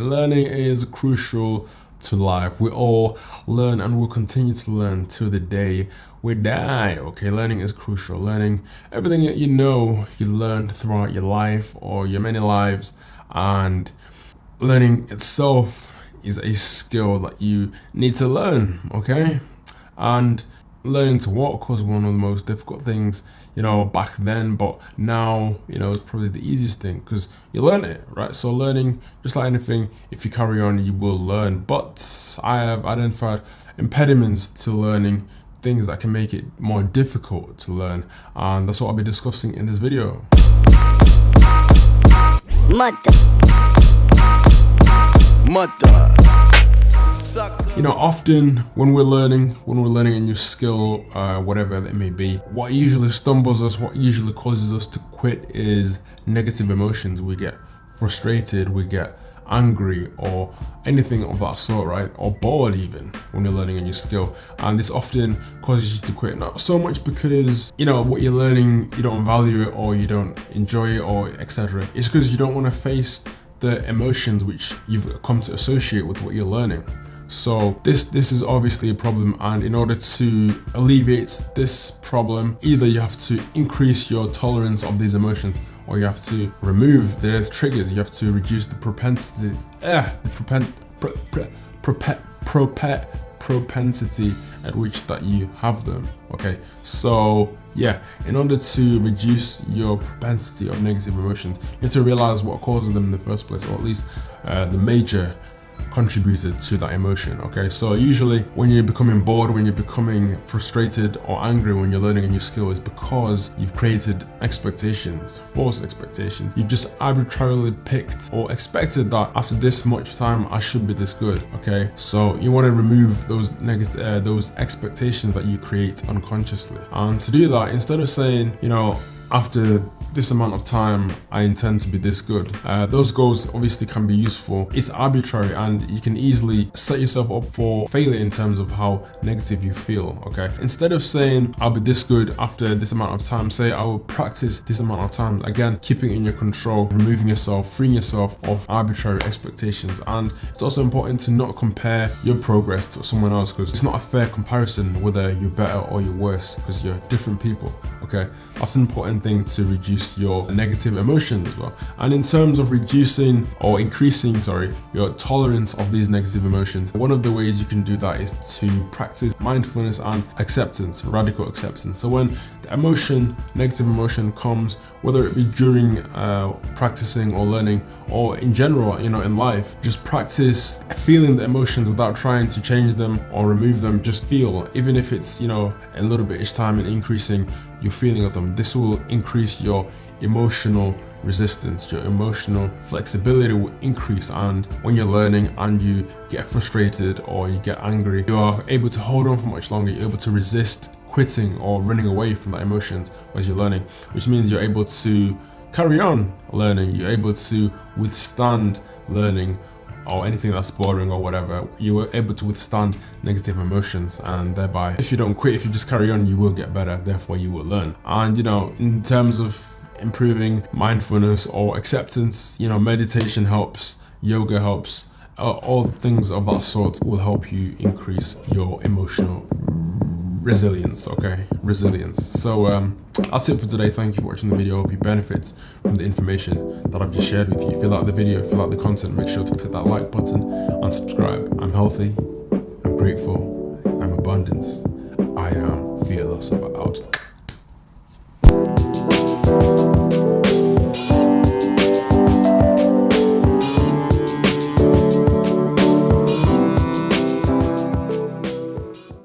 Learning is crucial to life. We all learn and will continue to learn till the day we die. Okay, learning is crucial. Learning everything that you know, you learned throughout your life or your many lives, and learning itself is a skill that you need to learn. Okay, and learning to walk was one of the most difficult things, back then, but now, it's probably the easiest thing because you learn it, right? So learning, just like anything, if you carry on, you will learn. But I have identified impediments to learning, things that can make it more difficult to learn, and that's what I'll be discussing in this video. Mother. Often when we're learning a new skill, whatever it may be, what usually stumbles us, what usually causes us to quit is negative emotions. We get frustrated, we get angry, or anything of that sort, right? Or bored even when you're learning a new skill. And this often causes you to quit, not so much because, what you're learning, you don't value it or you don't enjoy it or etc. It's because you don't want to face the emotions which you've come to associate with what you're learning. So this is obviously a problem, and in order to alleviate this problem, either you have to increase your tolerance of these emotions, or you have to remove the triggers. You have to reduce the propensity, propensity at which that you have them. Okay, so yeah, in order to reduce your propensity of negative emotions, you have to realize what causes them in the first place, or at least the major contributed to that emotion. Okay, so usually when you're becoming bored, when you're becoming frustrated or angry when you're learning a new skill, is because you've created expectations, false expectations. You've just arbitrarily picked or expected that after this much time I should be this good. Okay, so you want to remove those negative those expectations that you create unconsciously, and to do that, instead of saying, after this amount of time I intend to be this good, those goals obviously can be useful. It's arbitrary and you can easily set yourself up for failure in terms of how negative you feel. Okay, instead of saying I'll be this good after this amount of time, say I will practice this amount of time. Again, keeping it in your control, removing yourself, freeing yourself of arbitrary expectations. And it's also important to not compare your progress to someone else, because it's not a fair comparison whether you're better or you're worse, because you're different people. Okay, that's an important thing to reduce your negative emotions as well. And in terms of reducing or increasing, your tolerance of these negative emotions, one of the ways you can do that is to practice mindfulness and acceptance, radical acceptance. So when the negative emotion comes, whether it be during practicing or learning, or in general, in life, just practice feeling the emotions without trying to change them or remove them. Just feel, even if it's, a little bit each time, and increasing your feeling of them. This will increase your emotional resistance, your emotional flexibility will increase, and when you're learning and you get frustrated or you get angry, you are able to hold on for much longer. You're able to resist quitting or running away from that emotions as you're learning, which means you're able to carry on learning. You're able to withstand learning or anything that's boring or whatever. You were able to withstand negative emotions, and thereby, if you don't quit, if you just carry on, you will get better, therefore you will learn. And in terms of improving mindfulness or acceptance, meditation helps, yoga helps, all things of that sort will help you increase your emotional resilience. So that's it for today. Thank you for watching the video. I hope you benefit from the information that I've just shared with you. If you like the video, if you like the content, make sure to click that like button and subscribe. I'm healthy, I'm grateful, I'm abundance, I am fearless. Out.